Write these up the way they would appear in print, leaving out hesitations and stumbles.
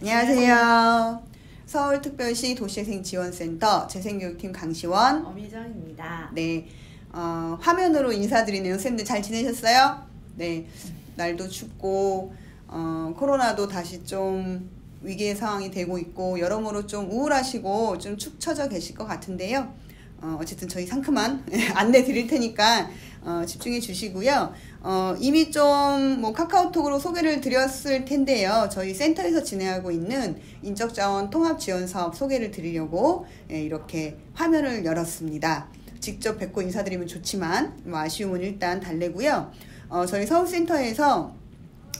안녕하세요. 서울특별시 도시재생지원센터 재생교육팀 강시원, 엄희정입니다. 네, 화면으로 인사드리네요. 선생님들 잘 지내셨어요? 네, 날도 춥고 코로나도 다시 좀 위기의 상황이 되고 있고 여러모로 좀 우울하시고 좀 축 처져 계실 것 같은데요. 어쨌든 저희 상큼한 안내 드릴 테니까 집중해 주시고요. 이미 좀 뭐 카카오톡으로 소개를 드렸을 텐데요. 저희 센터에서 진행하고 있는 인적자원 통합지원사업 소개를 드리려고 이렇게 화면을 열었습니다. 직접 뵙고 인사드리면 좋지만 아쉬움은 일단 달래고요. 저희 서울센터에서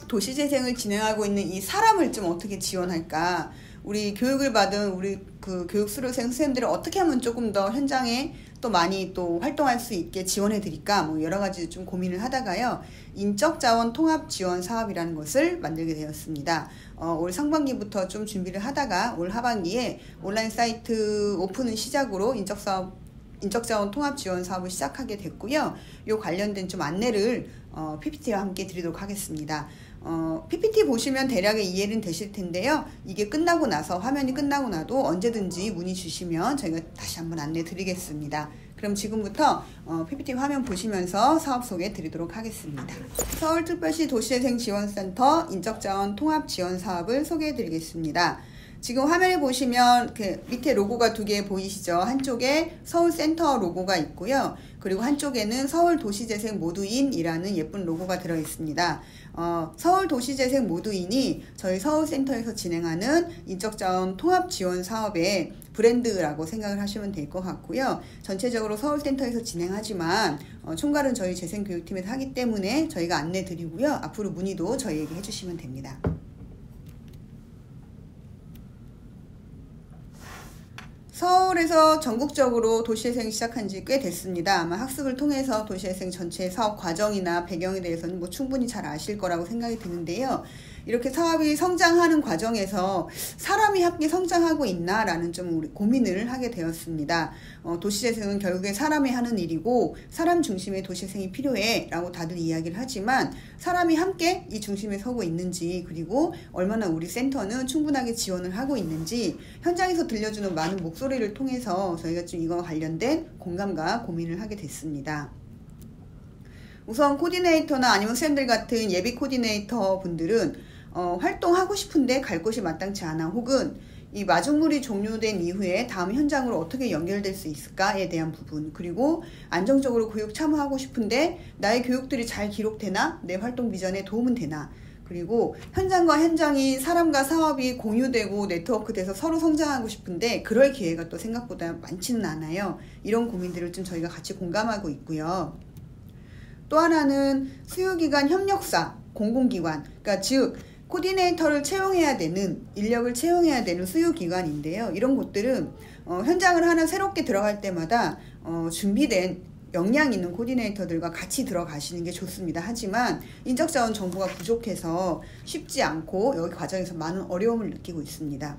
도시재생을 진행하고 있는 이 사람을 좀 어떻게 지원할까, 우리 교육을 받은 우리 그 교육수료생 선생님들을 어떻게 하면 조금 더 현장에 또 많이 또 활동할 수 있게 지원해 드릴까, 뭐 여러 가지 좀 고민을 하다가요, 인적자원 통합 지원 사업이라는 것을 만들게 되었습니다. 올 상반기부터 좀 준비를 하다가 올 하반기에 온라인 사이트 오픈을 시작으로 인적자원 통합 지원 사업을 시작하게 됐고요. 요 관련된 좀 안내를 PPT와 함께 드리도록 하겠습니다. PPT 보시면 대략의 이해는 되실 텐데요. 이게 끝나고 나서, 화면이 끝나고 나도 언제든지 문의 주시면 저희가 다시 한번 안내 드리겠습니다. 그럼 지금부터 PPT 화면 보시면서 사업 소개 드리도록 하겠습니다. 서울특별시 도시재생지원센터 인적자원 통합 지원 사업을 소개해 드리겠습니다. 지금 화면에 보시면 그 밑에 로고가 두 개 보이시죠? 한쪽에 서울센터 로고가 있고요. 그리고 한쪽에는 서울도시재생 모두인이라는 예쁜 로고가 들어 있습니다. 서울도시재생 모두인이 저희 서울센터에서 진행하는 인적자원 통합지원 사업의 브랜드라고 생각을 하시면 될 것 같고요. 전체적으로 서울센터에서 진행하지만 총괄은 저희 재생교육팀에서 하기 때문에 저희가 안내 드리고요. 앞으로 문의도 저희에게 해주시면 됩니다. 서울에서 전국적으로 도시재생이 시작한 지 꽤 됐습니다. 아마 학습을 통해서 도시재생 전체 사업 과정이나 배경에 대해서는 뭐 충분히 잘 아실 거라고 생각이 드는데요. 이렇게 사업이 성장하는 과정에서 사람이 함께 성장하고 있나라는 좀 우리 고민을 하게 되었습니다. 도시재생은 결국에 사람이 하는 일이고 사람 중심의 도시재생이 필요해 라고 다들 이야기를 하지만, 사람이 함께 이 중심에 서고 있는지, 그리고 얼마나 우리 센터는 충분하게 지원을 하고 있는지 현장에서 들려주는 많은 목소리를 통해서 저희가 좀 이거와 관련된 공감과 고민을 하게 됐습니다. 우선 코디네이터나 아니면 선생님들 같은 예비 코디네이터 분들은 활동하고 싶은데 갈 곳이 마땅치 않아, 혹은 이 마중물이 종료된 이후에 다음 현장으로 어떻게 연결될 수 있을까에 대한 부분, 그리고 안정적으로 교육 참여하고 싶은데 나의 교육들이 잘 기록되나, 내 활동 비전에 도움은 되나, 그리고 현장과 현장이 사람과 사업이 공유되고 네트워크돼서 서로 성장하고 싶은데 그럴 기회가 또 생각보다 많지는 않아요. 이런 고민들을 좀 저희가 같이 공감하고 있고요. 또 하나는 수요기관 협력사, 공공기관, 그러니까 즉 코디네이터를 채용해야 되는, 인력을 채용해야 되는 수요기관인데요. 이런 곳들은 현장을 하나 새롭게 들어갈 때마다 준비된 역량 있는 코디네이터들과 같이 들어가시는 게 좋습니다. 하지만 인적자원 정보가 부족해서 쉽지 않고 여기 과정에서 많은 어려움을 느끼고 있습니다.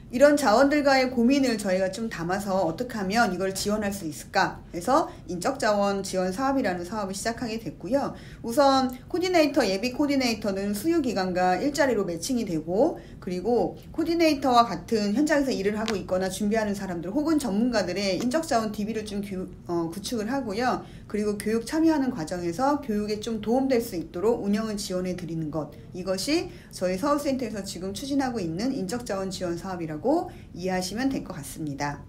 이런 자원들과의 고민을 저희가 좀 담아서 어떻게 하면 이걸 지원할 수 있을까 해서 인적자원 지원 사업이라는 사업을 시작하게 됐고요. 우선 코디네이터, 예비 코디네이터는 수요기관과 일자리로 매칭이 되고, 그리고 코디네이터와 같은 현장에서 일을 하고 있거나 준비하는 사람들 혹은 전문가들의 인적자원 DB를 좀 구축을 하고요. 그리고 교육 참여하는 과정에서 교육에 좀 도움될 수 있도록 운영을 지원해 드리는 것, 이것이 저희 서울센터에서 지금 추진하고 있는 인적자원 지원 사업이라고 이해하시면 될 것 같습니다.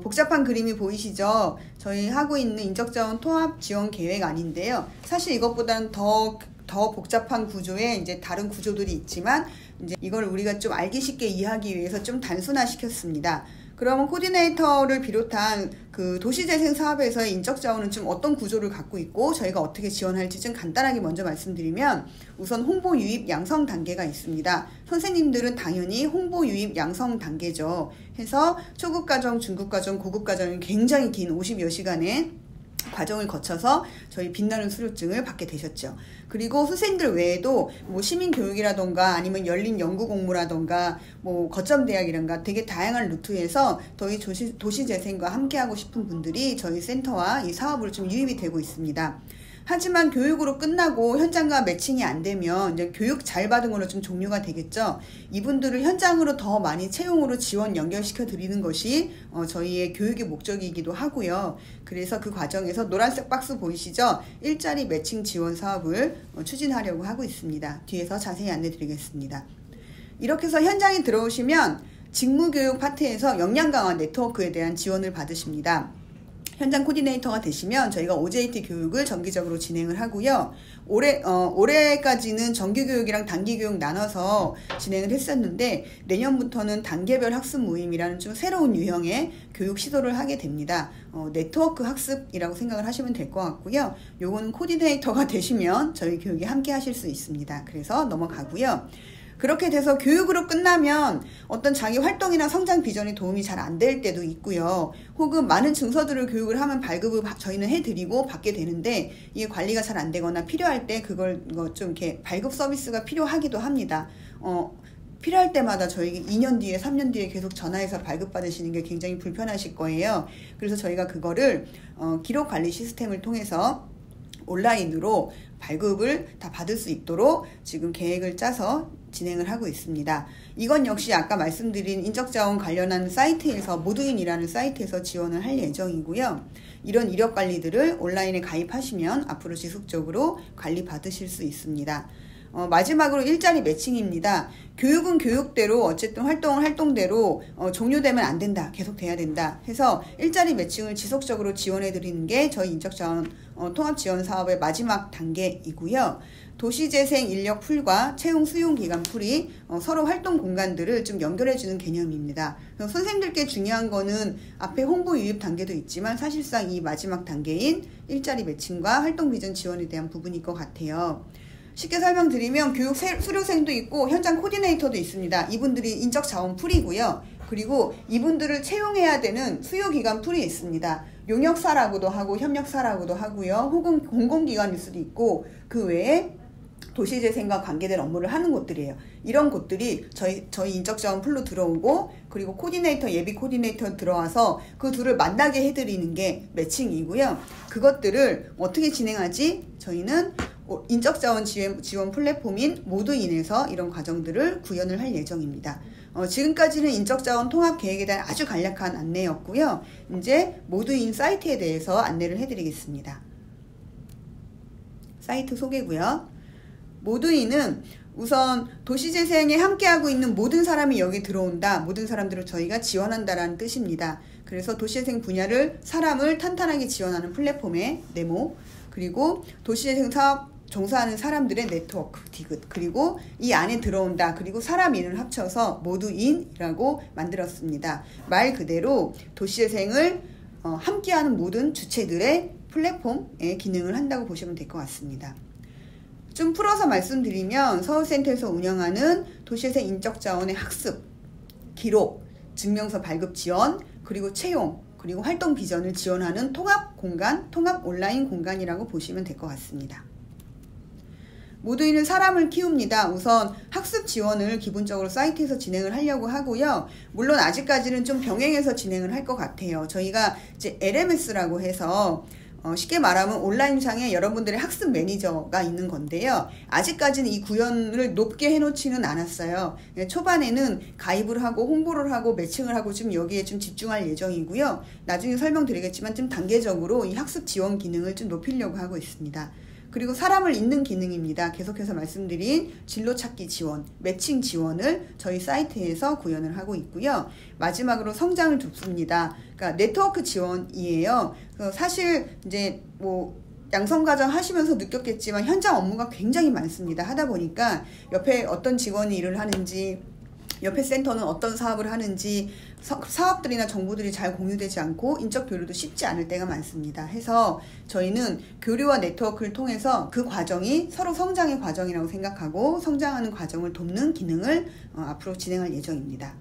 복잡한 그림이 보이시죠? 저희 하고 있는 인적자원 통합 지원 계획 아닌데요. 사실 이것보다는 더 복잡한 구조에 이제 다른 구조들이 있지만, 이제 이걸 우리가 좀 알기 쉽게 이해하기 위해서 좀 단순화시켰습니다. 그러면 코디네이터를 비롯한 그 도시재생 사업에서의 인적자원은 좀 어떤 구조를 갖고 있고 저희가 어떻게 지원할지 좀 간단하게 먼저 말씀드리면, 우선 홍보 유입 양성 단계가 있습니다. 선생님들은 당연히 홍보 유입 양성 단계죠. 해서 초급과정, 중급과정, 고급과정은 굉장히 긴 50여 시간의 과정을 거쳐서 저희 빛나는 수료증을 받게 되셨죠. 그리고 선생님들 외에도 뭐 시민교육이라던가 아니면 열린 연구공모라던가 뭐 거점대학이란가 되게 다양한 루트에서 저희 도시재생과 함께하고 싶은 분들이 저희 센터와 이 사업으로 좀 유입이 되고 있습니다. 하지만 교육으로 끝나고 현장과 매칭이 안 되면 이제 교육 잘 받은 걸로 좀 종료가 되겠죠. 이분들을 현장으로 더 많이 채용으로 지원 연결시켜 드리는 것이 저희의 교육의 목적이기도 하고요. 그래서 그 과정에서 노란색 박스 보이시죠? 일자리 매칭 지원 사업을 추진하려고 하고 있습니다. 뒤에서 자세히 안내 드리겠습니다. 이렇게 해서 현장에 들어오시면 직무교육 파트에서 역량 강화 네트워크에 대한 지원을 받으십니다. 현장 코디네이터가 되시면 저희가 OJT 교육을 정기적으로 진행을 하고요. 올해까지는 정규교육이랑 단기교육 나눠서 진행을 했었는데 내년부터는 단계별 학습 모임이라는 좀 새로운 유형의 교육 시도를 하게 됩니다. 네트워크 학습이라고 생각을 하시면 될 것 같고요. 요거는 코디네이터가 되시면 저희 교육에 함께 하실 수 있습니다. 그래서 넘어가고요. 그렇게 돼서 교육으로 끝나면 어떤 자기 활동이나 성장 비전이 도움이 잘 안 될 때도 있고요. 혹은 많은 증서들을 교육을 하면 발급을 저희는 해드리고 받게 되는데 이게 관리가 잘 안 되거나 필요할 때 그걸 좀 이렇게 발급 서비스가 필요하기도 합니다. 필요할 때마다 저에게 2년 뒤에 3년 뒤에 계속 전화해서 발급받으시는 게 굉장히 불편하실 거예요. 그래서 저희가 그거를 기록 관리 시스템을 통해서 온라인으로 발급을 다 받을 수 있도록 지금 계획을 짜서 진행을 하고 있습니다. 이건 역시 아까 말씀드린 인적자원 관련한 사이트에서 모두인이라는 사이트에서 지원을 할 예정이고요. 이런 이력 관리들을 온라인에 가입하시면 앞으로 지속적으로 관리 받으실 수 있습니다. 마지막으로 일자리 매칭입니다. 교육은 교육대로 어쨌든 활동은 활동대로 종료되면 안 된다. 계속 돼야 된다. 해서 일자리 매칭을 지속적으로 지원해 드리는 게 저희 인적자원 통합지원 사업의 마지막 단계이고요. 도시재생 인력 풀과 채용 수용 기간 풀이 서로 활동 공간들을 좀 연결해주는 개념입니다. 그래서 선생님들께 중요한 거는 앞에 홍보 유입 단계도 있지만 사실상 이 마지막 단계인 일자리 매칭과 활동 비전 지원에 대한 부분일 것 같아요. 쉽게 설명드리면 교육 수료생도 있고 현장 코디네이터도 있습니다. 이분들이 인적 자원 풀이고요. 그리고 이분들을 채용해야 되는 수요 기간 풀이 있습니다. 용역사라고도 하고 협력사라고도 하고요. 혹은 공공기관일 수도 있고 그 외에 도시재생과 관계된 업무를 하는 곳들이에요. 이런 곳들이 저희 인적자원 풀로 들어오고 그리고 코디네이터, 예비 코디네이터 들어와서 그 둘을 만나게 해드리는 게 매칭이고요. 그것들을 어떻게 진행하지? 저희는 인적자원 지원 플랫폼인 모두인에서 이런 과정들을 구현을 할 예정입니다. 지금까지는 인적자원 통합 계획에 대한 아주 간략한 안내였고요. 이제 모두인 사이트에 대해서 안내를 해드리겠습니다. 사이트 소개고요. 모두인은 우선 도시재생에 함께하고 있는 모든 사람이 여기 들어온다. 모든 사람들을 저희가 지원한다라는 뜻입니다. 그래서 도시재생 분야를 사람을 탄탄하게 지원하는 플랫폼의 네모, 그리고 도시재생 사업 종사하는 사람들의 네트워크, 디귿, 그리고 이 안에 들어온다. 그리고 사람인을 합쳐서 모두인이라고 만들었습니다. 말 그대로 도시재생을 함께하는 모든 주체들의 플랫폼의 기능을 한다고 보시면 될 것 같습니다. 좀 풀어서 말씀드리면 서울센터에서 운영하는 도시재생 인적자원의 학습, 기록, 증명서 발급 지원, 그리고 채용, 그리고 활동 비전을 지원하는 통합 공간, 통합 온라인 공간이라고 보시면 될 것 같습니다. 모두인은 사람을 키웁니다. 우선 학습 지원을 기본적으로 사이트에서 진행을 하려고 하고요. 물론 아직까지는 좀 병행해서 진행을 할 것 같아요. 저희가 이제 LMS라고 해서 쉽게 말하면 온라인상에 여러분들의 학습 매니저가 있는 건데요. 아직까지는 이 구현을 높게 해놓지는 않았어요. 초반에는 가입을 하고 홍보를 하고 매칭을 하고 좀 여기에 좀 집중할 예정이고요. 나중에 설명드리겠지만 좀 단계적으로 이 학습 지원 기능을 좀 높이려고 하고 있습니다. 그리고 사람을 잇는 기능입니다. 계속해서 말씀드린 진로 찾기 지원, 매칭 지원을 저희 사이트에서 구현을 하고 있고요. 마지막으로 성장을 돕습니다. 그러니까 네트워크 지원이에요. 사실 이제 양성과정 하시면서 느꼈겠지만 현장 업무가 굉장히 많습니다. 하다 보니까 옆에 어떤 직원이 일을 하는지, 옆에 센터는 어떤 사업을 하는지 사업들이나 정보들이 잘 공유되지 않고 인적 교류도 쉽지 않을 때가 많습니다. 해서 저희는 교류와 네트워크를 통해서 그 과정이 서로 성장의 과정이라고 생각하고 성장하는 과정을 돕는 기능을 앞으로 진행할 예정입니다.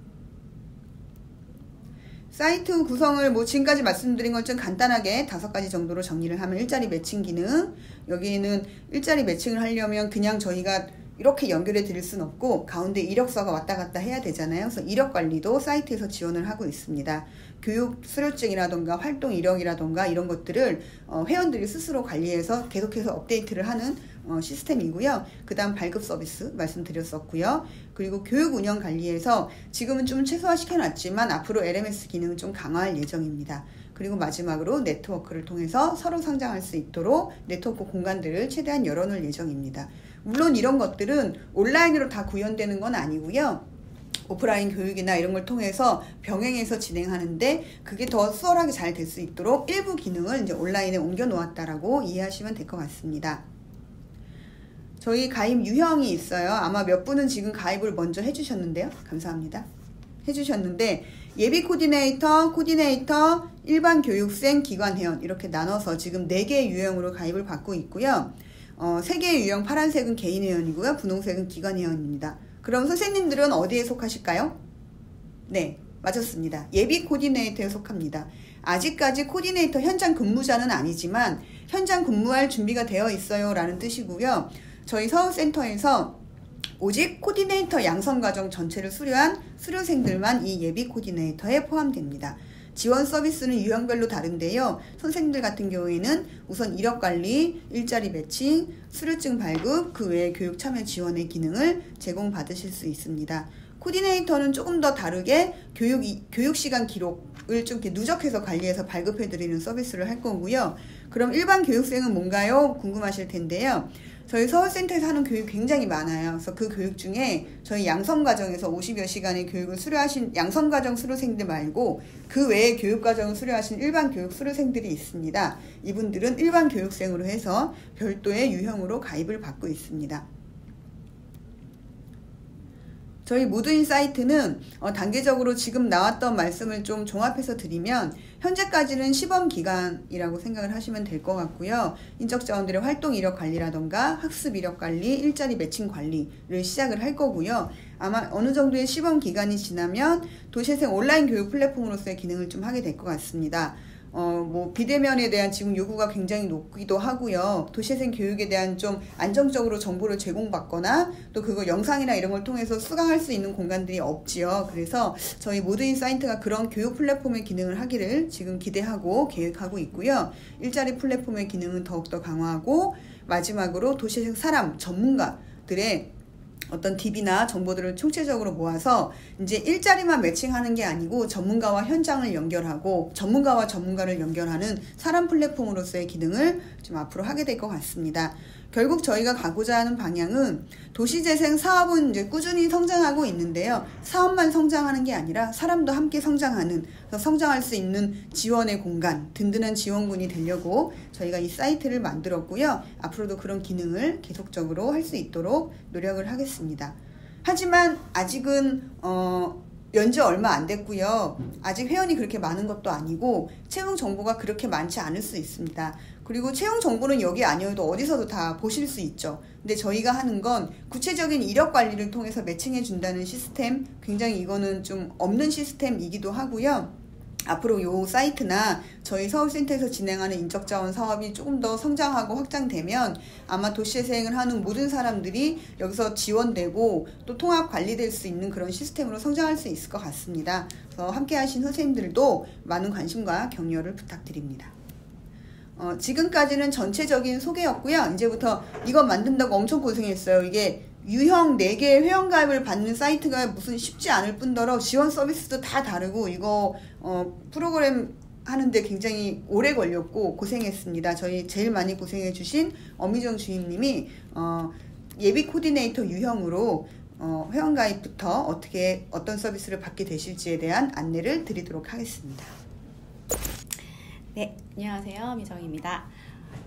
사이트 구성을 지금까지 말씀드린 것 좀 간단하게 5가지 정도로 정리를 하면 일자리 매칭 기능, 여기에는 일자리 매칭을 하려면 그냥 저희가 이렇게 연결해 드릴 수는 없고 가운데 이력서가 왔다 갔다 해야 되잖아요. 그래서 이력 관리도 사이트에서 지원을 하고 있습니다. 교육 수료증이라던가 활동 이력이라던가 이런 것들을 회원들이 스스로 관리해서 계속해서 업데이트를 하는 시스템이고요. 그 다음 발급 서비스 말씀드렸었고요. 그리고 교육 운영 관리에서 지금은 좀 최소화시켜 놨지만 앞으로 LMS 기능을 좀 강화할 예정입니다. 그리고 마지막으로 네트워크를 통해서 서로 성장할 수 있도록 네트워크 공간들을 최대한 열어놓을 예정입니다. 물론 이런 것들은 온라인으로 다 구현되는 건 아니고요. 오프라인 교육이나 이런 걸 통해서 병행해서 진행하는데 그게 더 수월하게 잘 될 수 있도록 일부 기능을 이제 온라인에 옮겨 놓았다라고 이해하시면 될 것 같습니다. 저희 가입 유형이 있어요. 아마 몇 분은 지금 가입을 먼저 해주셨는데요. 감사합니다. 해주셨는데 예비 코디네이터, 일반 교육생, 기관 회원 이렇게 나눠서 지금 4개의 유형으로 가입을 받고 있고요. 3개의 유형 파란색은 개인 회원이고요. 분홍색은 기관 회원입니다. 그럼 선생님들은 어디에 속하실까요? 네, 맞았습니다. 예비 코디네이터에 속합니다. 아직까지 코디네이터 현장 근무자는 아니지만 현장 근무할 준비가 되어 있어요 라는 뜻이고요. 저희 서울센터에서 오직 코디네이터 양성과정 전체를 수료한 수료생들만 이 예비 코디네이터에 포함됩니다. 지원 서비스는 유형별로 다른데요. 선생님들 같은 경우에는 우선 이력관리, 일자리 매칭, 수료증 발급, 그 외에 교육 참여 지원의 기능을 제공받으실 수 있습니다. 코디네이터는 조금 더 다르게 교육 시간 기록을 좀 이렇게 누적해서 관리해서 발급해드리는 서비스를 할 거고요. 그럼 일반 교육생은 뭔가요? 궁금하실 텐데요. 저희 서울센터에서 하는 교육이 굉장히 많아요. 그래서 그 교육 중에 저희 양성과정에서 50여 시간의 교육을 수료하신 양성과정 수료생들 말고 그 외에 교육과정을 수료하신 일반 교육 수료생들이 있습니다. 이분들은 일반 교육생으로 해서 별도의 유형으로 가입을 받고 있습니다. 저희 모두인 사이트는 단계적으로 지금 나왔던 말씀을 좀 종합해서 드리면 현재까지는 시범 기간이라고 생각을 하시면 될 것 같고요. 인적자원들의 활동 이력 관리라던가 학습 이력 관리, 일자리 매칭 관리를 시작을 할 거고요. 아마 어느 정도의 시범 기간이 지나면 도시재생 온라인 교육 플랫폼으로서의 기능을 좀 하게 될 것 같습니다. 비대면에 대한 지금 요구가 굉장히 높기도 하고요. 도시재생 교육에 대한 좀 안정적으로 정보를 제공받거나 또 그거 영상이나 이런 걸 통해서 수강할 수 있는 공간들이 없지요. 그래서 저희 모두인 사이트가 그런 교육 플랫폼의 기능을 하기를 지금 기대하고 계획하고 있고요. 일자리 플랫폼의 기능은 더욱더 강화하고 마지막으로 도시재생 사람 전문가들의 어떤 팁이나 정보들을 총체적으로 모아서 이제 일자리만 매칭하는 게 아니고 전문가와 현장을 연결하고 전문가와 전문가를 연결하는 사람 플랫폼으로서의 기능을 좀 앞으로 하게 될 것 같습니다. 결국 저희가 가고자 하는 방향은 도시재생 사업은 이제 꾸준히 성장하고 있는데요. 사업만 성장하는 게 아니라 사람도 함께 성장하는, 성장할 수 있는 지원의 공간, 든든한 지원군이 되려고 저희가 이 사이트를 만들었고요. 앞으로도 그런 기능을 계속적으로 할 수 있도록 노력을 하겠습니다. 하지만 아직은 연지 얼마 안 됐고요. 아직 회원이 그렇게 많은 것도 아니고 채용 정보가 그렇게 많지 않을 수 있습니다. 그리고 채용 정보는 여기 아니어도 어디서도 다 보실 수 있죠. 근데 저희가 하는 건 구체적인 이력 관리를 통해서 매칭해 준다는 시스템, 굉장히 이거는 좀 없는 시스템이기도 하고요. 앞으로 요 사이트나 저희 서울센터에서 진행하는 인적자원 사업이 조금 더 성장하고 확장되면 아마 도시재생을 하는 모든 사람들이 여기서 지원되고 또 통합 관리될 수 있는 그런 시스템으로 성장할 수 있을 것 같습니다. 그래서 함께 하신 선생님들도 많은 관심과 격려를 부탁드립니다. 지금까지는 전체적인 소개였고요. 이제부터 이거 만든다고 엄청 고생했어요. 이게 유형 4개의 회원가입을 받는 사이트가 무슨 쉽지 않을 뿐더러 지원 서비스도 다 다르고 이거 프로그램 하는데 굉장히 오래 걸렸고 고생했습니다. 저희 제일 많이 고생해 주신 엄미정 주임님이 예비 코디네이터 유형으로 회원가입부터 어떤 서비스를 받게 되실지에 대한 안내를 드리도록 하겠습니다. 네, 안녕하세요. 미정입니다.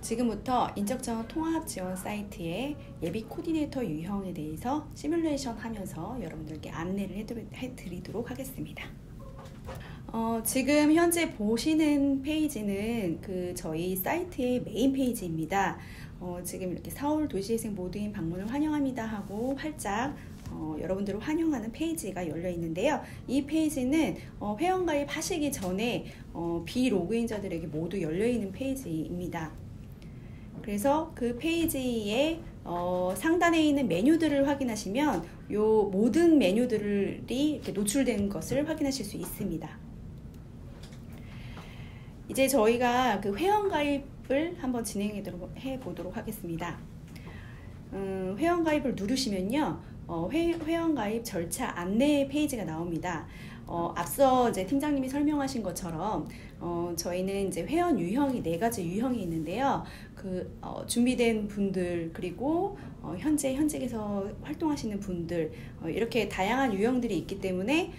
지금부터 인적자원 통합 지원 사이트의 예비 코디네이터 유형에 대해서 시뮬레이션 하면서 여러분들께 안내를 해드리도록 하겠습니다. 지금 현재 보시는 페이지는 저희 사이트의 메인 페이지입니다. 지금 이렇게 서울 도시재생 모두인 방문을 환영합니다 하고 활짝 여러분들을 환영하는 페이지가 열려 있는데요. 이 페이지는 회원가입 하시기 전에 비로그인자들에게 모두 열려 있는 페이지입니다. 그래서 그 페이지에 상단에 있는 메뉴들을 확인하시면 요 모든 메뉴들이 이렇게 노출된 것을 확인하실 수 있습니다. 이제 저희가 그 회원가입을 한번 진행해 보도록 하겠습니다. 회원가입을 누르시면요, 회원가입 절차 안내 페이지가 나옵니다. 앞서 이제 팀장님이 설명하신 것처럼 저희는 이제 회원 유형이 4가지 유형이 있는데요. 준비된 분들, 그리고 현직에서 활동하시는 분들, 이렇게 다양한 유형들이 있기 때문에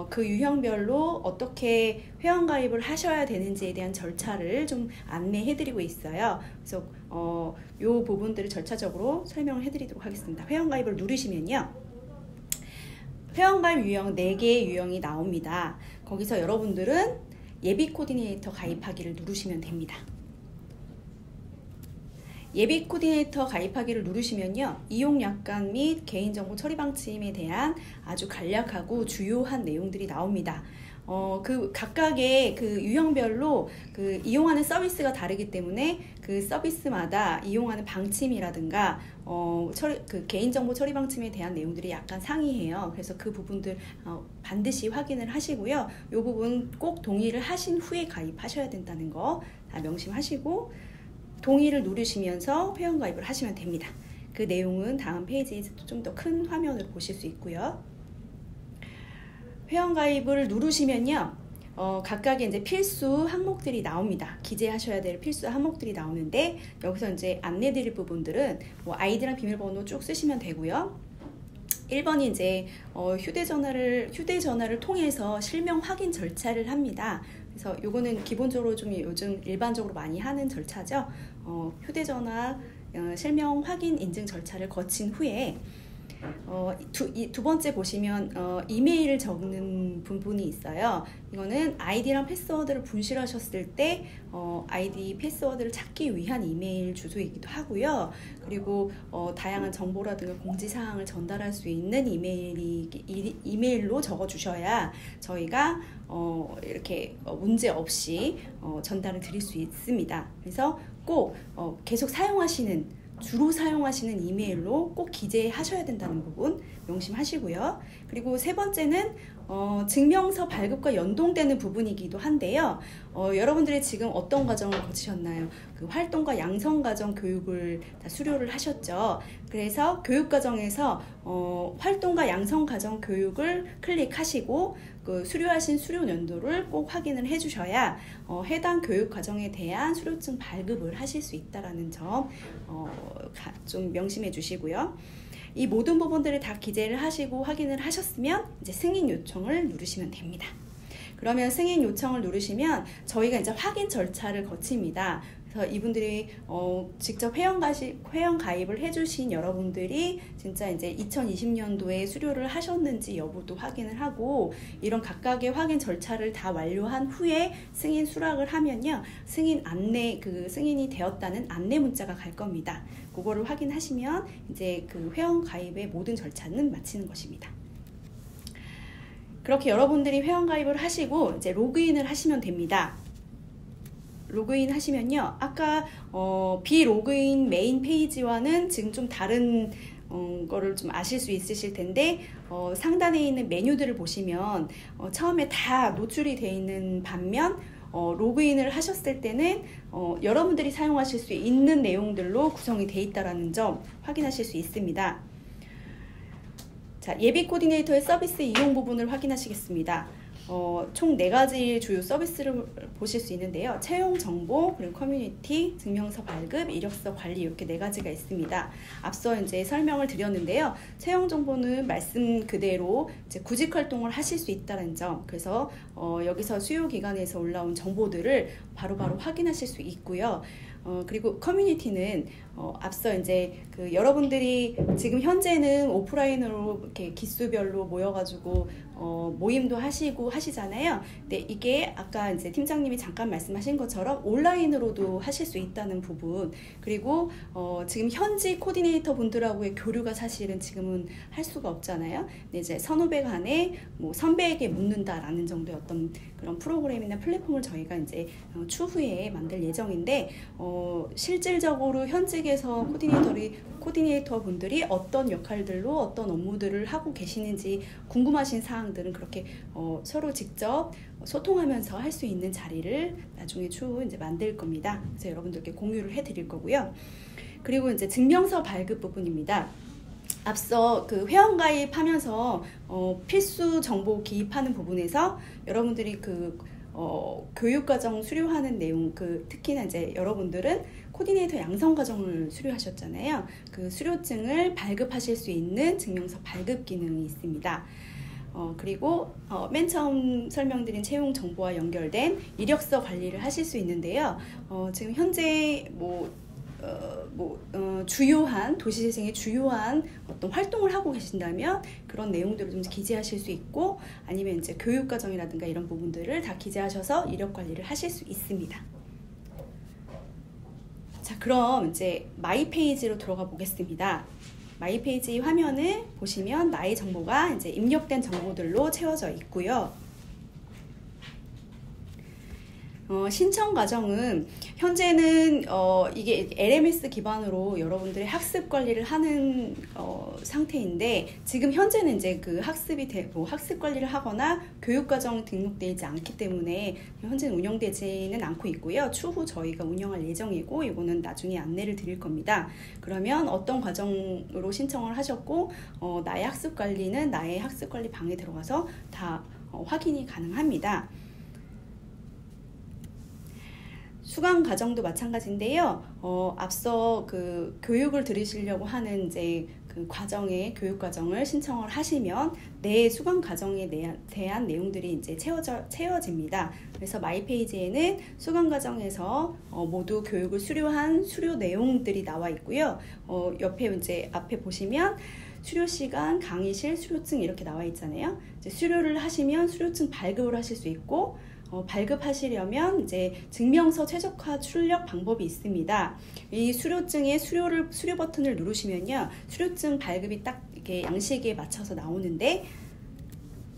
그 유형별로 어떻게 회원가입을 하셔야 되는지에 대한 절차를 좀 안내해드리고 있어요. 그래서 요 부분들을 절차적으로 설명을 해드리도록 하겠습니다. 회원가입을 누르시면요, 회원가입 유형 4개의 유형이 나옵니다. 거기서 여러분들은 예비 코디네이터 가입하기를 누르시면 됩니다. 예비 코디네이터 가입하기를 누르시면요, 이용 약관 및 개인정보 처리 방침에 대한 아주 간략하고 주요한 내용들이 나옵니다. 그 각각의 그 유형별로 그 이용하는 서비스가 다르기 때문에 그 서비스마다 이용하는 방침이라든가 그 개인정보 처리 방침에 대한 내용들이 약간 상이해요. 그래서 그 부분들 반드시 확인을 하시고요. 이 부분 꼭 동의를 하신 후에 가입하셔야 된다는 거 다 명심하시고 동의를 누르시면서 회원가입을 하시면 됩니다. 그 내용은 다음 페이지에서 좀 더 큰 화면으로 보실 수 있고요. 회원가입을 누르시면요, 각각의 이제 필수 항목들이 나옵니다. 기재하셔야 될 필수 항목들이 나오는데, 여기서 이제 안내드릴 부분들은 아이디랑 비밀번호 쭉 쓰시면 되고요. 1번이 이제 휴대전화를 통해서 실명 확인 절차를 합니다. 그래서 요거는 기본적으로 좀 요즘 일반적으로 많이 하는 절차죠. 휴대전화 실명 확인 인증 절차를 거친 후에 두 번째 보시면 이메일을 적는 부분이 있어요. 이거는 아이디랑 패스워드를 분실하셨을 때 아이디 패스워드를 찾기 위한 이메일 주소이기도 하고요. 그리고 다양한 정보라든가 공지사항을 전달할 수 있는 이메일로 적어주셔야 저희가 이렇게 문제 없이 전달을 드릴 수 있습니다. 그래서 꼭 계속 주로 사용하시는 이메일로 꼭 기재하셔야 된다는 부분 명심하시고요. 그리고 세 번째는 증명서 발급과 연동되는 부분이기도 한데요. 여러분들이 지금 어떤 과정을 거치셨나요? 그 활동과 양성 과정 교육을 다 수료를 하셨죠. 그래서 교육 과정에서 활동과 양성 과정 교육을 클릭하시고 그 수료하신 수료 연도를 꼭 확인을 해주셔야 해당 교육 과정에 대한 수료증 발급을 하실 수 있다라는 점 좀 명심해 주시고요. 이 모든 부분들을 다 기재를 하시고 확인을 하셨으면 이제 승인 요청을 누르시면 됩니다. 그러면 승인 요청을 누르시면 저희가 이제 확인 절차를 거칩니다. 그래서 이분들이 직접 회원 가입을 해주신 여러분들이 진짜 이제 2020년도에 수료를 하셨는지 여부도 확인을 하고, 이런 각각의 확인 절차를 다 완료한 후에 승인 수락을 하면요, 승인이 되었다는 안내 문자가 갈 겁니다. 그거를 확인하시면 이제 그 회원 가입의 모든 절차는 마치는 것입니다. 그렇게 여러분들이 회원 가입을 하시고 이제 로그인을 하시면 됩니다. 로그인 하시면요, 아까 비로그인 메인 페이지와는 지금 좀 다른 거를 좀 아실 수 있으실 텐데, 상단에 있는 메뉴들을 보시면 처음에 다 노출이 되어 있는 반면 로그인을 하셨을 때는 여러분들이 사용하실 수 있는 내용들로 구성이 되어 있다는 점 확인하실 수 있습니다. 자, 예비 코디네이터의 서비스 이용 부분을 확인하시겠습니다. 총 4가지 주요 서비스를 보실 수 있는데요. 채용 정보, 그리고 커뮤니티, 증명서 발급, 이력서 관리, 이렇게 4가지가 있습니다. 앞서 이제 설명을 드렸는데요. 채용 정보는 말씀 그대로 이제 구직 활동을 하실 수 있다는 점, 그래서 여기서 수요 기관에서 올라온 정보들을 바로바로 확인하실 수 있고요. 그리고 커뮤니티는 앞서 이제 그 여러분들이 지금 현재는 오프라인으로 이렇게 기수별로 모여가지고 모임도 하시고 하시잖아요. 근데 이게 아까 이제 팀장님이 잠깐 말씀하신 것처럼 온라인으로도 하실 수 있다는 부분, 그리고 지금 현지 코디네이터 분들하고의 교류가 사실은 지금은 할 수가 없잖아요. 근데 이제 선후배 간에 선배에게 묻는다라는 정도의 어떤 그런 프로그램이나 플랫폼을 저희가 이제 추후에 만들 예정인데, 실질적으로 현직에서 코디네이터들이 코디네이터 분들이 어떤 역할들로 어떤 업무들을 하고 계시는지 궁금하신 사항들은 그렇게 서로 직접 소통하면서 할 수 있는 자리를 나중에 추후 이제 만들 겁니다. 그래서 여러분들께 공유를 해드릴 거고요. 그리고 이제 증명서 발급 부분입니다. 앞서 그 회원가입하면서 필수 정보 기입하는 부분에서 여러분들이 교육과정 수료하는 내용, 특히나 이제 여러분들은 코디네이터 양성과정을 수료하셨잖아요. 그 수료증을 발급하실 수 있는 증명서 발급 기능이 있습니다. 그리고 맨 처음 설명드린 채용 정보와 연결된 이력서 관리를 하실 수 있는데요. 지금 현재 주요한 도시재생의 주요한 어떤 활동을 하고 계신다면 그런 내용들을 좀 기재하실 수 있고, 아니면 이제 교육과정이라든가 이런 부분들을 다 기재하셔서 이력 관리를 하실 수 있습니다. 자, 그럼 이제 마이 페이지로 들어가 보겠습니다. 마이 페이지 화면을 보시면 나의 정보가 이제 입력된 정보들로 채워져 있고요. 신청 과정은 현재는 이게 LMS 기반으로 여러분들의 학습 관리를 하는 상태인데, 지금 현재는 이제 그 학습 관리를 하거나 교육 과정 등록되어 있지 않기 때문에 현재는 운영되지는 않고 있고요. 추후 저희가 운영할 예정이고, 이거는 나중에 안내를 드릴 겁니다. 그러면 어떤 과정으로 신청을 하셨고 나의 학습 관리는 나의 학습 관리 방에 들어가서 다 확인이 가능합니다. 수강 과정도 마찬가지인데요. 앞서 그 교육을 들으시려고 하는 이제 그 과정의 교육 과정을 신청을 하시면 내 수강 과정에 대한 내용들이 이제 채워집니다. 그래서 마이 페이지에는 수강 과정에서 모두 교육을 수료한 수료 내용들이 나와 있고요. 옆에 이제 앞에 보시면 수료 시간, 강의실, 수료증 이렇게 나와 있잖아요. 이제 수료를 하시면 수료증 발급을 하실 수 있고, 발급하시려면 이제 증명서 최적화 출력 방법이 있습니다. 이 수료증의 수료 버튼을 누르시면요, 수료증 발급이 딱 이렇게 양식에 맞춰서 나오는데,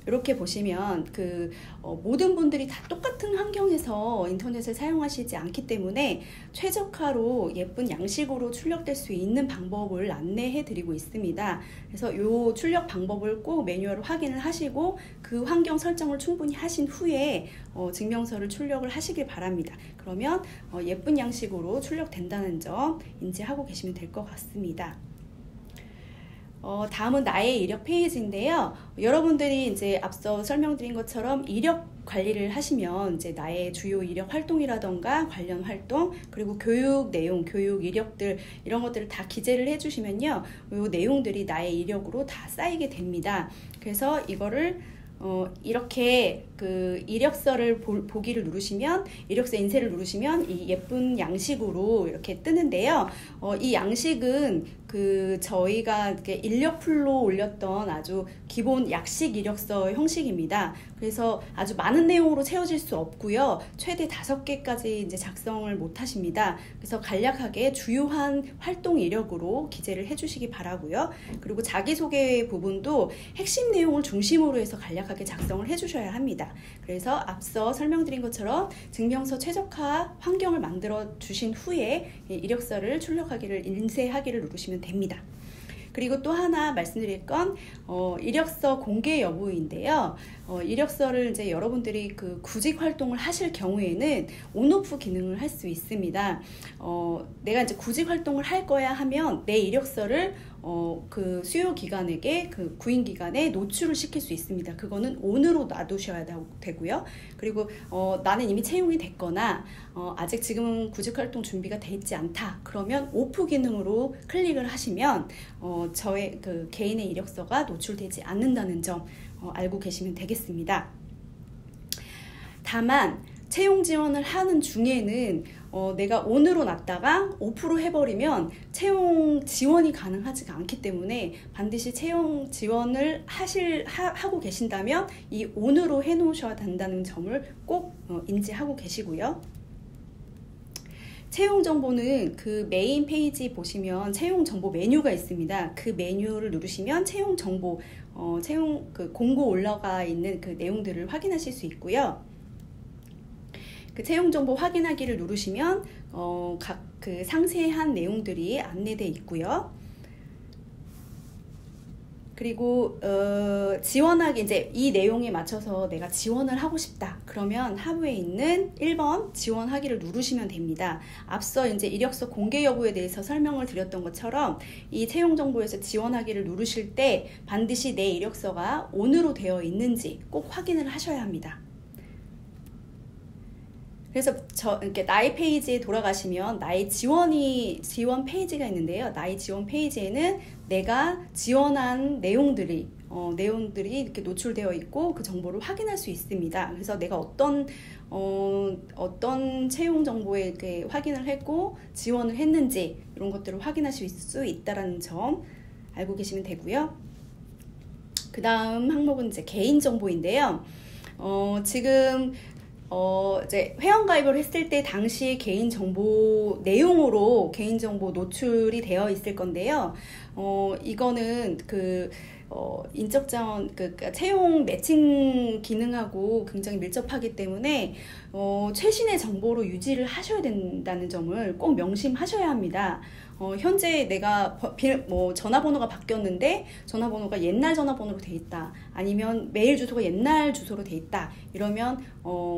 이렇게 보시면 모든 분들이 다 똑같은 환경에서 인터넷을 사용하시지 않기 때문에 최적화로 예쁜 양식으로 출력될 수 있는 방법을 안내해 드리고 있습니다. 그래서 이 출력 방법을 꼭 매뉴얼을 확인을 하시고 그 환경 설정을 충분히 하신 후에 증명서를 출력을 하시길 바랍니다. 그러면 예쁜 양식으로 출력된다는 점 인지하고 계시면 될 것 같습니다. 다음은 나의 이력 페이지인데요. 여러분들이 이제 앞서 설명드린 것처럼 이력 관리를 하시면 이제 나의 주요 이력 활동이라던가 관련 활동, 그리고 교육 내용, 교육 이력들 이런 것들을 다 기재를 해주시면요, 이 내용들이 나의 이력으로 다 쌓이게 됩니다. 그래서 이거를 이렇게 그 이력서를 보기를 누르시면, 이력서 인쇄를 누르시면 이 예쁜 양식으로 이렇게 뜨는데요. 이 양식은 저희가 이렇게 인력풀로 올렸던 아주 기본 약식 이력서 형식입니다. 그래서 아주 많은 내용으로 채워질 수 없고요. 최대 5개까지 이제 작성을 못 하십니다. 그래서 간략하게 주요한 활동 이력으로 기재를 해주시기 바라고요. 그리고 자기소개 부분도 핵심 내용을 중심으로 해서 간략하게 작성을 해주셔야 합니다. 그래서 앞서 설명드린 것처럼 증명서 최적화 환경을 만들어 주신 후에 이력서를 출력하기를, 인쇄하기를 누르시면 됩니다. 그리고 또 하나 말씀드릴 건 이력서 공개 여부인데요. 이력서를 이제 여러분들이 그 구직 활동을 하실 경우에는 온오프 기능을 할 수 있습니다. 내가 이제 구직 활동을 할 거야 하면 내 이력서를 그 수요 기관에게, 그 구인 기관에 노출을 시킬 수 있습니다. 그거는 ON으로 놔두셔야 되고요. 그리고 나는 이미 채용이 됐거나 아직 지금 구직 활동 준비가 돼 있지 않다. 그러면 오프 기능으로 클릭을 하시면 저의 그 개인의 이력서가 노출되지 않는다는 점 알고 계시면 되겠습니다. 다만 채용 지원을 하는 중에는 내가 ON으로 놨다가 오프로 해버리면 채용 지원이 가능하지가 않기 때문에 반드시 채용 지원을 하고 계신다면 이 ON으로 해놓으셔야 된다는 점을 꼭 인지하고 계시고요. 채용 정보는 그 메인 페이지 보시면 채용 정보 메뉴가 있습니다. 그 메뉴를 누르시면 채용 정보, 채용 그 공고 올라가 있는 그 내용들을 확인하실 수 있고요. 그 채용 정보 확인하기를 누르시면 각 그 상세한 내용들이 안내되어 있고요. 그리고 지원하기 이제 이 내용에 맞춰서 내가 지원을 하고 싶다. 그러면 하부에 있는 1번 지원하기를 누르시면 됩니다. 앞서 이제 이력서 공개 여부에 대해서 설명을 드렸던 것처럼 이 채용 정보에서 지원하기를 누르실 때 반드시 내 이력서가 온으로 되어 있는지 꼭 확인을 하셔야 합니다. 그래서 이렇게 나의 페이지에 돌아가시면 나의 지원 페이지가 있는데요. 나의 지원 페이지에는 내가 지원한 내용들이 이렇게 노출되어 있고 그 정보를 확인할 수 있습니다. 그래서 내가 어떤 채용 정보에 이렇게 확인을 했고 지원을 했는지 이런 것들을 확인하실 수 있다는 점 알고 계시면 되고요. 그 다음 항목은 이제 개인 정보인데요. 지금 이제 회원가입을 했을 때 당시 개인정보 내용으로 개인정보 노출이 되어 있을 건데요. 이거는 인적자원, 채용 매칭 기능하고 굉장히 밀접하기 때문에 최신의 정보로 유지를 하셔야 된다는 점을 꼭 명심하셔야 합니다. 현재 내가 전화번호가 바뀌었는데 전화번호가 옛날 전화번호로 돼 있다. 아니면 메일 주소가 옛날 주소로 돼 있다. 이러면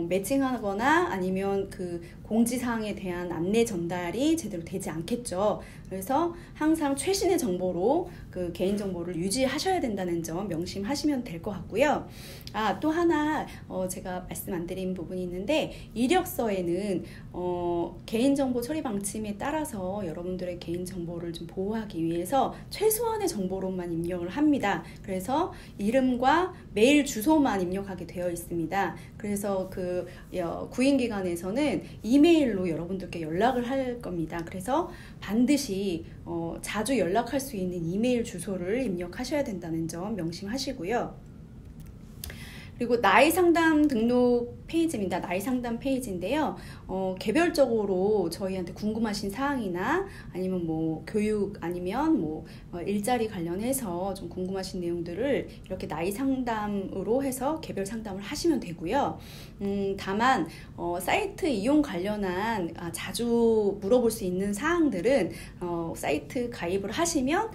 매칭하거나 아니면 그 공지사항에 대한 안내 전달이 제대로 되지 않겠죠. 그래서 항상 최신의 정보로 그 개인정보를 유지하셔야 된다는 점 명심하시면 될 것 같고요. 또 하나 제가 말씀 안 드린 부분이 있는데 이력서에는 개인정보 처리 방침에 따라서 여러분들의 개인정보를 좀 보호하기 위해서 최소한의 정보로만 입력을 합니다. 그래서 이름과 메일 주소만 입력하게 되어 있습니다. 그래서 구인기관에서는 이메일로 여러분들께 연락을 할 겁니다. 그래서 반드시 자주 연락할 수 있는 이메일 주소를 입력하셔야 된다는 점 명심하시고요. 그리고 나이 상담 등록 페이지입니다. 나이 상담 페이지인데요. 개별적으로 저희한테 궁금하신 사항이나 아니면 교육 아니면 일자리 관련해서 좀 궁금하신 내용들을 이렇게 나이 상담으로 해서 개별 상담을 하시면 되고요. 다만 사이트 이용 관련한 자주 물어볼 수 있는 사항들은 사이트 가입을 하시면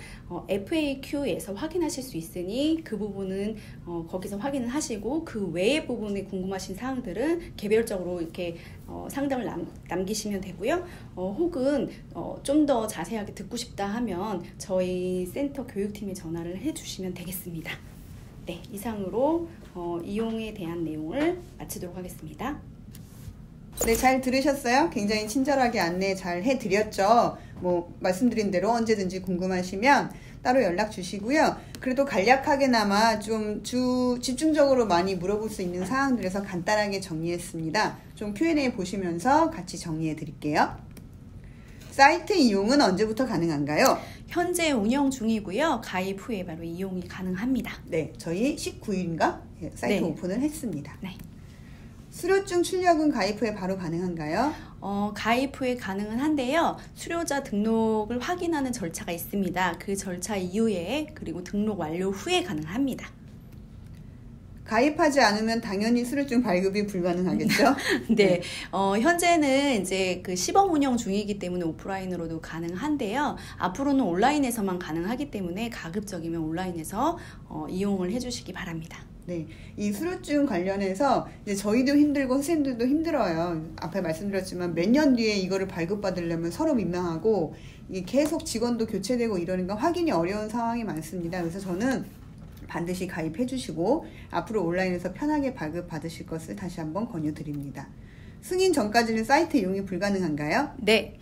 FAQ에서 확인하실 수 있으니 그 부분은 거기서 확인을 하시고 그 외의 부분에 궁금하신 사항들은 개별적으로 이렇게 상담을 남기시면 되고요. 혹은 좀 더 자세하게 듣고 싶다 하면 저희 센터 교육팀에 전화를 해주시면 되겠습니다. 네, 이상으로 이용에 대한 내용을 마치도록 하겠습니다. 네, 잘 들으셨어요? 굉장히 친절하게 안내 잘 해드렸죠. 말씀드린 대로 언제든지 궁금하시면 따로 연락 주시고요. 그래도 간략하게나마 좀 집중적으로 많이 물어볼 수 있는 사항들에서 간단하게 정리했습니다. 좀 Q&A 보시면서 같이 정리해 드릴게요. 사이트 이용은 언제부터 가능한가요? 현재 운영 중이고요. 가입 후에 바로 이용이 가능합니다. 네, 저희 19일인가 사이트 오픈을 했습니다. 네. 수료증 출력은 가입 후에 바로 가능한가요? 가입 후에 가능은 한데요. 수료자 등록을 확인하는 절차가 있습니다. 그 절차 이후에 그리고 등록 완료 후에 가능합니다. 가입하지 않으면 당연히 수료증 발급이 불가능하겠죠? 네. 현재는 이제 시범 운영 중이기 때문에 오프라인으로도 가능한데요. 앞으로는 온라인에서만 가능하기 때문에 가급적이면 온라인에서 이용을 해주시기 바랍니다. 네, 이 수료증 관련해서 이제 저희도 힘들고 선생님들도 힘들어요. 앞에 말씀드렸지만 몇 년 뒤에 이거를 발급받으려면 서로 민망하고 이게 계속 직원도 교체되고 이러니까 확인이 어려운 상황이 많습니다. 그래서 저는 반드시 가입해 주시고 앞으로 온라인에서 편하게 발급받으실 것을 다시 한번 권유드립니다. 승인 전까지는 사이트 이용이 불가능한가요? 네.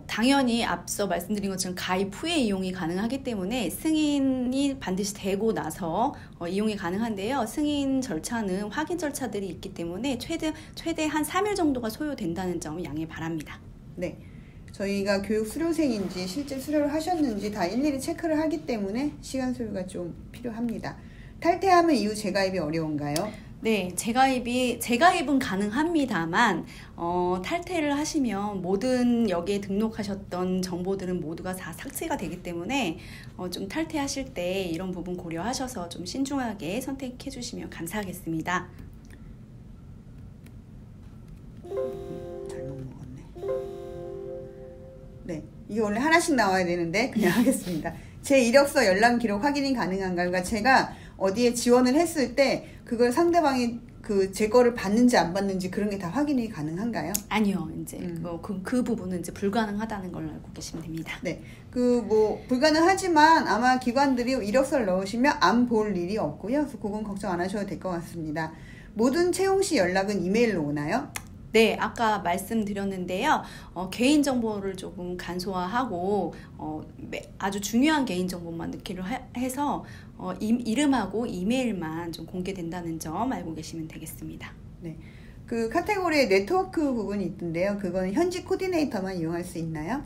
당연히 앞서 말씀드린 것처럼 가입 후에 이용이 가능하기 때문에 승인이 반드시 되고 나서 이용이 가능한데요. 승인 절차는 확인 절차들이 있기 때문에 최대 한 3일 정도가 소요된다는 점 양해 바랍니다. 네. 저희가 교육 수료생인지 실제 수료를 하셨는지 다 일일이 체크를 하기 때문에 시간 소요가 좀 필요합니다. 탈퇴하면 이후 재가입이 어려운가요? 네, 재가입은 가능합니다만 탈퇴를 하시면 모든 여기에 등록하셨던 정보들은 모두가 다 삭제가 되기 때문에 좀 탈퇴하실 때 이런 부분 고려하셔서 좀 신중하게 선택해 주시면 감사하겠습니다. 잘못 먹었네. 네, 이게 원래 하나씩 나와야 되는데 그냥 하겠습니다. 제 이력서 연락 기록 확인이 가능한가요? 그러니까 제가 어디에 지원을 했을 때 그걸 상대방이 제 거를 받는지 안 받는지 그런 게 다 확인이 가능한가요? 아니요. 이제 그 부분은 이제 불가능하다는 걸로 알고 계시면 됩니다. 네. 불가능하지만 아마 기관들이 이력서를 넣으시면 안 볼 일이 없고요. 그래서 그건 걱정 안 하셔도 될 것 같습니다. 모든 채용 시 연락은 이메일로 오나요? 네, 아까 말씀드렸는데요. 개인정보를 조금 간소화하고 아주 중요한 개인정보만 넣기로 해서 이름하고 이메일만 좀 공개된다는 점 알고 계시면 되겠습니다. 네, 그 카테고리에 네트워크 부분이 있던데요. 그거는 현직 코디네이터만 이용할 수 있나요?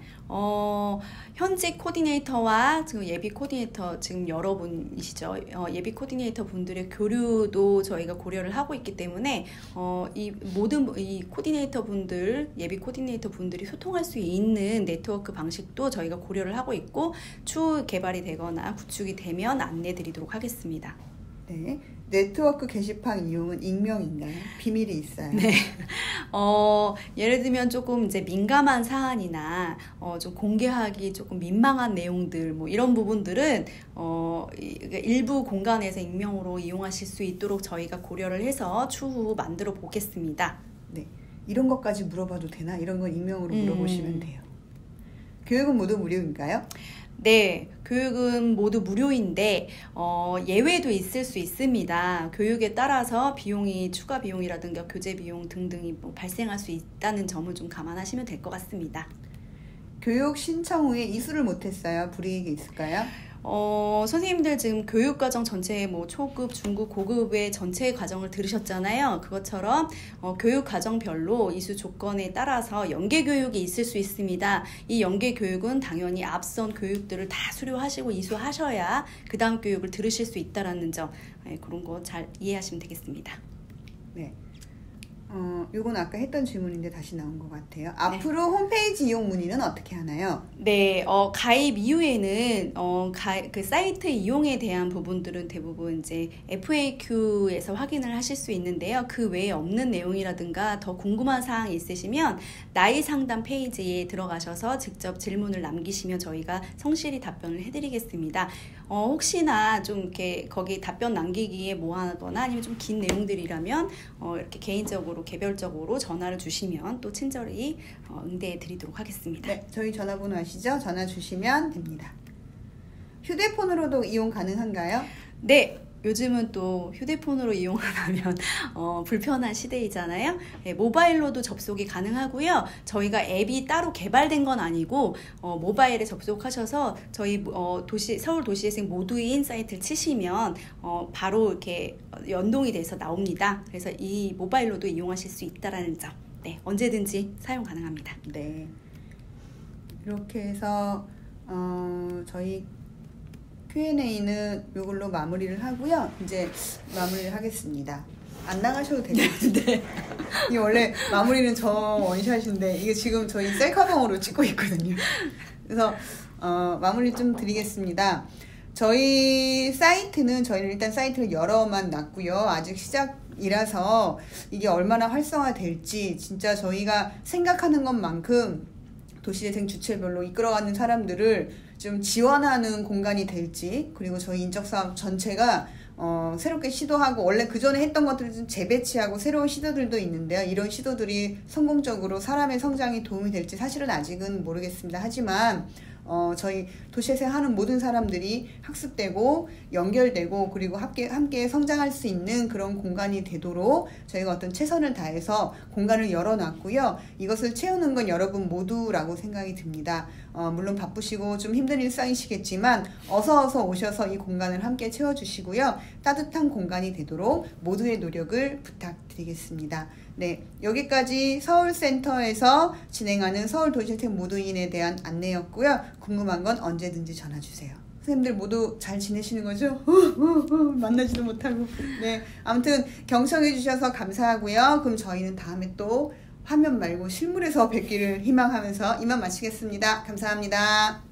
현직 코디네이터와 지금 예비 코디네이터 지금 여러분이시죠. 예비 코디네이터 분들의 교류도 저희가 고려를 하고 있기 때문에 이 모든 이 코디네이터 분들, 예비 코디네이터 분들이 소통할 수 있는 네트워크 방식도 저희가 고려를 하고 있고 추후 개발이 되거나 구축이 되면 안내 드리도록 하겠습니다. 네. 네트워크 게시판 이용은 익명인가요? 비밀이 있어요? 네. 예를 들면 조금 이제 민감한 사안이나 좀 공개하기 조금 민망한 내용들 뭐 이런 부분들은 일부 공간에서 익명으로 이용하실 수 있도록 저희가 고려를 해서 추후 만들어 보겠습니다. 네. 이런 것까지 물어봐도 되나? 이런 건 익명으로 물어보시면 돼요. 교육은 모두 무료인가요? 네, 교육은 모두 무료인데 예외도 있을 수 있습니다. 교육에 따라서 비용이 추가 비용이라든가 교재 비용 등등이 발생할 수 있다는 점을 좀 감안하시면 될 것 같습니다. 교육 신청 후에 이수를 못했어요. 불이익이 있을까요? 선생님들 지금 교육과정 전체에 뭐 초급, 중급, 고급의 전체 과정을 들으셨잖아요. 그것처럼 교육과정별로 이수 조건에 따라서 연계교육이 있을 수 있습니다. 이 연계교육은 당연히 앞선 교육들을 다 수료하시고 이수하셔야 그 다음 교육을 들으실 수 있다는 점, 그런 거 잘 이해하시면 되겠습니다. 네. 요건 아까 했던 질문인데 다시 나온 것 같아요. 앞으로 홈페이지 이용 문의는 어떻게 하나요? 네, 가입 이후에는 그 사이트 이용에 대한 부분들은 대부분 이제 FAQ에서 확인을 하실 수 있는데요. 그 외에 없는 내용이라든가 더 궁금한 사항이 있으시면 나이 상담 페이지에 들어가셔서 직접 질문을 남기시면 저희가 성실히 답변을 해드리겠습니다. 혹시나 좀 이렇게 거기 답변 남기기에 뭐하거나 아니면 좀 긴 내용들이라면 이렇게 개인적으로 개별적으로 전화를 주시면 또 친절히 응대해 드리도록 하겠습니다. 네, 저희 전화번호 아시죠? 전화 주시면 됩니다. 휴대폰으로도 이용 가능한가요? 네, 요즘은 또 휴대폰으로 이용을 하면 불편한 시대이잖아요. 네, 모바일로도 접속이 가능하고요. 저희가 앱이 따로 개발된 건 아니고 모바일에 접속하셔서 저희 서울 도시재생 모두인 사이트를 치시면 바로 이렇게 연동이 돼서 나옵니다. 그래서 이 모바일로도 이용하실 수 있다라는 점, 네, 언제든지 사용 가능합니다. 네, 이렇게 해서 저희 Q&A는 이걸로 마무리를 하고요. 이제 마무리를 하겠습니다. 안 나가셔도 돼요. 네. 이게 원래 마무리는 저 원샷인데 이게 지금 저희 셀카봉으로 찍고 있거든요. 그래서 마무리 좀 드리겠습니다. 저희 사이트는 저희는 일단 사이트를 여러만 놨고요. 아직 시작이라서 이게 얼마나 활성화될지 진짜 저희가 생각하는 것만큼 도시재생 주체별로 이끌어가는 사람들을 좀 지원하는 공간이 될지, 그리고 저희 인적사업 전체가 새롭게 시도하고 원래 그전에 했던 것들을 좀 재배치하고 새로운 시도들도 있는데요. 이런 시도들이 성공적으로 사람의 성장에 도움이 될지 사실은 아직은 모르겠습니다. 하지만 저희 도시재생 하는 모든 사람들이 학습되고 연결되고 그리고 함께 성장할 수 있는 그런 공간이 되도록 저희가 어떤 최선을 다해서 공간을 열어놨고요. 이것을 채우는 건 여러분 모두라고 생각이 듭니다. 물론 바쁘시고 좀 힘든 일상이시겠지만 어서 오셔서 이 공간을 함께 채워주시고요. 따뜻한 공간이 되도록 모두의 노력을 부탁드리겠습니다. 네, 여기까지 서울센터에서 진행하는 서울도시재생 모두인에 대한 안내였고요. 궁금한 건 언제든지 전화주세요. 선생님들 모두 잘 지내시는 거죠? 만나지도 못하고. 네, 아무튼 경청해 주셔서 감사하고요. 그럼 저희는 다음에 또 화면 말고 실물에서 뵙기를 희망하면서 이만 마치겠습니다. 감사합니다.